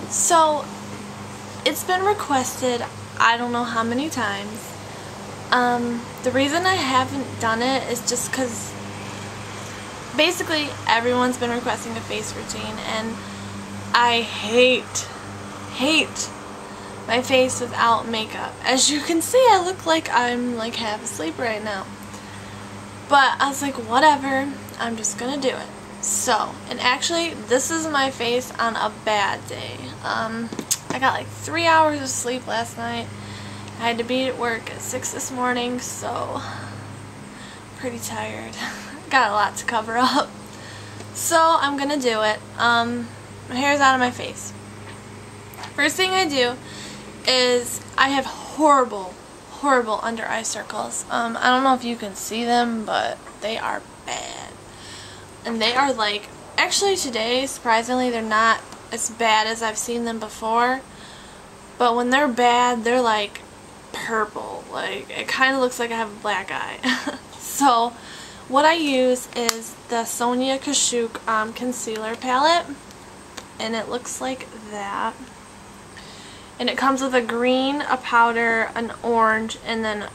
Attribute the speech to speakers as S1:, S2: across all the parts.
S1: So, it's been requested I don't know how many times. The reason I haven't done it is just because basically everyone's been requesting a face routine, and I hate my face without makeup. As you can see, I look like I'm like half asleep right now. But I was like, whatever, I'm just gonna do it. So, and actually, this is my face on a bad day. I got like 3 hours of sleep last night. I had to be at work at 6 this morning, so pretty tired. Got a lot to cover up. So I'm gonna do it. My hair's out of my face. First thing I do is I have horrible under eye circles. I don't know if you can see them, but they are bad. And they are like, actually today, surprisingly, they're not as bad as I've seen them before. But when they're bad, they're like purple. Like, it kind of looks like I have a black eye. So what I use is the Sonia Kashuk concealer palette, and it looks like that. And it comes with a green, a powder, an orange, and then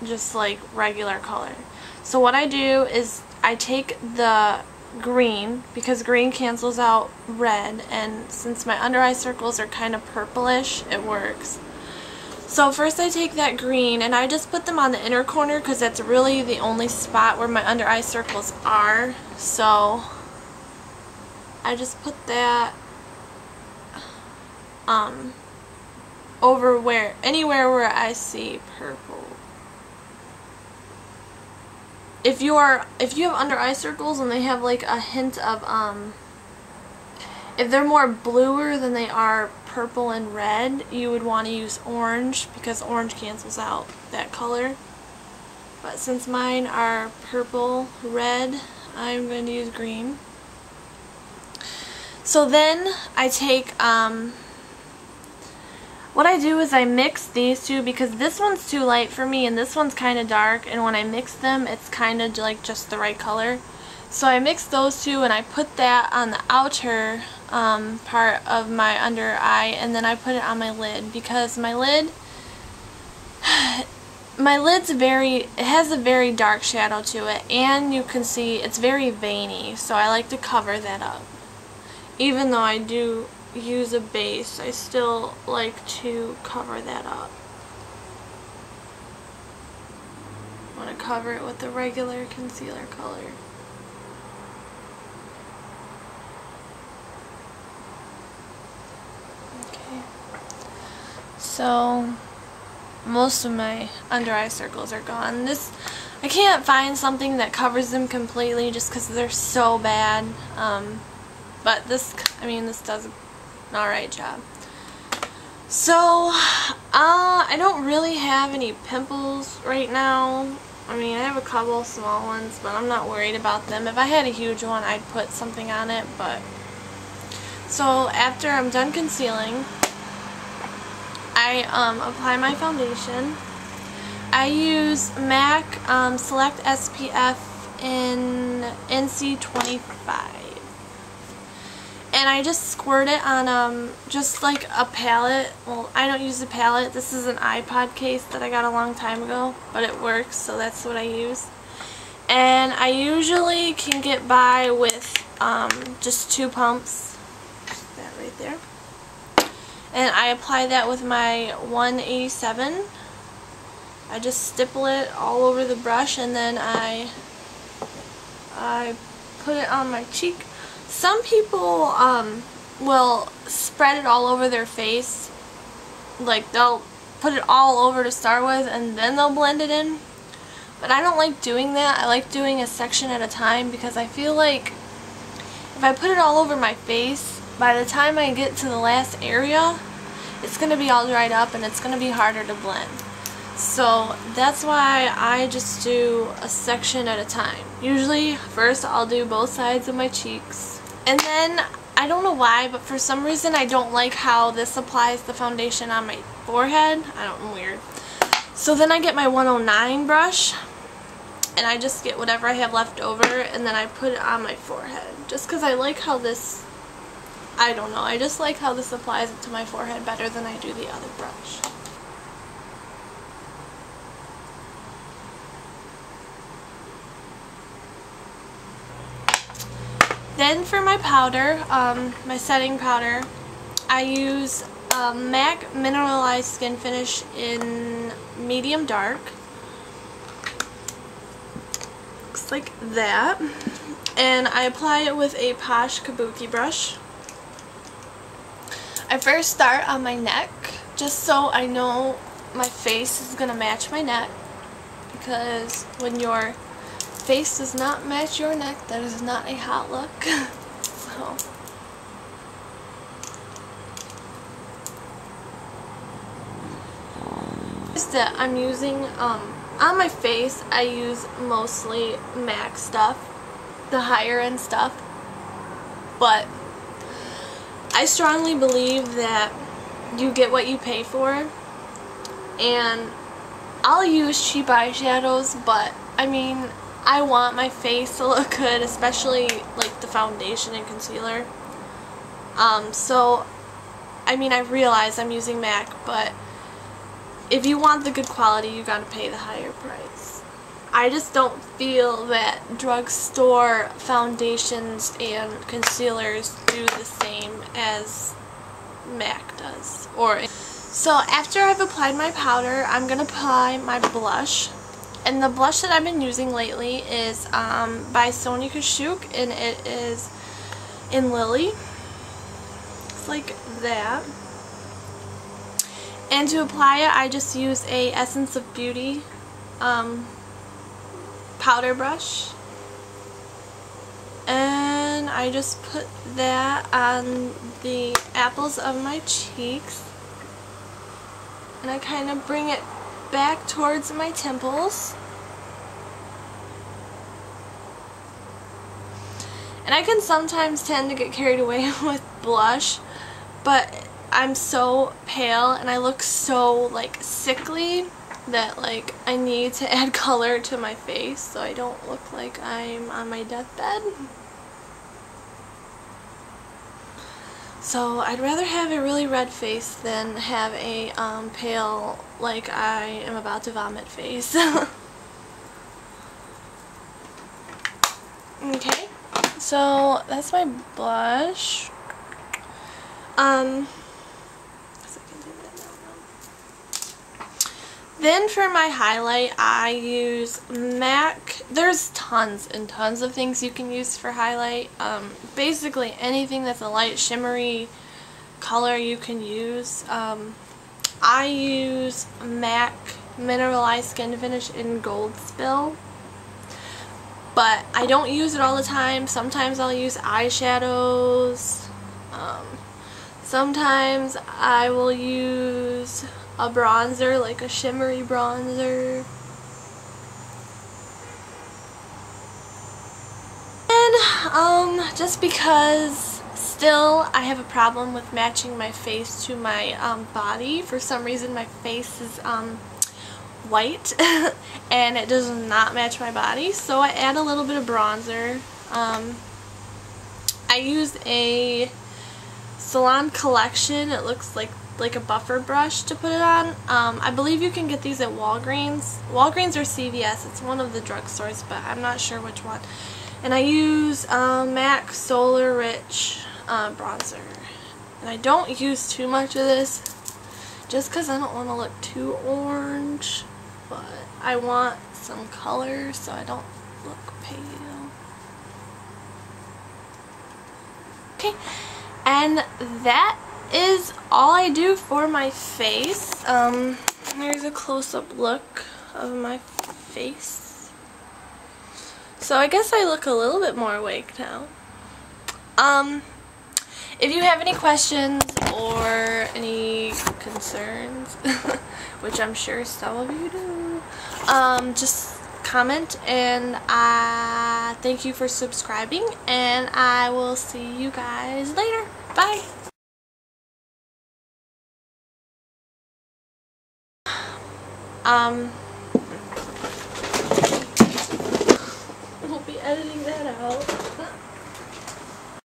S1: just like regular color. So what I do is I take the green, because green cancels out red, and since my under eye circles are kind of purplish, it works. So first I take that green and I just put them on the inner corner because that's really the only spot where my under eye circles are. So I just put that over anywhere where I see purple. If you have under eye circles and they have like a hint of if they're more bluer than they are purple and red, you would want to use orange because orange cancels out that color. But since mine are purple, red, I'm going to use green. So then I take, what I do is I mix these two because this one's too light for me and this one's kind of dark, and when I mix them it's kind of like just the right color. So I mix those two and I put that on the outer part of my under eye, and then I put it on my lid because my lid's it has a very dark shadow to it, and you can see it's very veiny, so I like to cover that up. Even though I do use a base, I still like to cover that up. I want to cover it with the regular concealer color. Okay. So most of my under eye circles are gone. I can't find something that covers them completely just because they're so bad. But this does an alright job. So, I don't really have any pimples right now. I mean, I have a couple small ones, but I'm not worried about them. If I had a huge one, I'd put something on it, but... So, after I'm done concealing, I apply my foundation. I use MAC Select SPF in NC25. And I just squirt it on just like a palette. Well, I don't use a palette. This is an iPod case that I got a long time ago, but it works, so that's what I use. And I usually can get by with just 2 pumps. That right there. And I apply that with my 187. I just stipple it all over the brush, and then I put it on my cheek. Some people will spread it all over their face. Like, they'll put it all over to start with and then they'll blend it in. But I don't like doing that. I like doing a section at a time because I feel like if I put it all over my face, by the time I get to the last area, it's going to be all dried up and it's going to be harder to blend. So that's why I just do a section at a time. Usually first I'll do both sides of my cheeks. And then, I don't know why, but for some reason I don't like how this applies the foundation on my forehead. I don't know, weird. So then I get my 109 brush, and I just get whatever I have left over, and then I put it on my forehead. Just because I like how this I don't know. I just like how this applies it to my forehead better than I do the other brush. Then for my powder, my setting powder, I use MAC Mineralized Skin Finish in medium dark. Looks like that. And I apply it with a Posh Kabuki brush. I first start on my neck, just so I know my face is going to match my neck, because when your face does not match your neck, that is not a hot look. So that I'm using on my face, I use mostly MAC stuff, the higher end stuff, but I strongly believe that you get what you pay for, and I'll use cheap eyeshadows, but I mean, I want my face to look good, especially like the foundation and concealer. So I mean, I realize I'm using MAC, but if you want the good quality, you gotta pay the higher price. I just don't feel that drugstore foundations and concealers do the same as MAC does. So after I've applied my powder, I'm gonna apply my blush. And the blush that I've been using lately is by Sonia Kashuk, and it is in Lily. It's like that. And to apply it, I just use a Essence of Beauty powder brush. And I just put that on the apples of my cheeks. And I kind of bring it back towards my temples. And I can sometimes tend to get carried away with blush, but I'm so pale and I look so like sickly that like I need to add color to my face so I don't look like I'm on my deathbed. So I'd rather have a really red face than have a pale, like I am about to vomit face. Okay, so that's my blush. Then for my highlight, I use MAC. There's tons and tons of things you can use for highlight. Basically anything that's a light shimmery color you can use. I use MAC Mineralized Skin Finish in Gold Spill, but I don't use it all the time. Sometimes I'll use eyeshadows. Sometimes I will use a bronzer, like a shimmery bronzer. And just because still I have a problem with matching my face to my body. For some reason my face is white and it does not match my body, so I add a little bit of bronzer. I use a Salon Collection. It looks like a buffer brush to put it on. I believe you can get these at Walgreens or CVS. It's one of the drugstores, but I'm not sure which one. And I use MAC Solar Rich bronzer. And I don't use too much of this just because I don't want to look too orange, but I want some color so I don't look pale. Okay, and that is all I do for my face. Here's a close-up look of my face. So I guess I look a little bit more awake now. If you have any questions or any concerns, which I'm sure some of you do, just comment, and thank you for subscribing, and I will see you guys later. Bye! We'll be editing that out.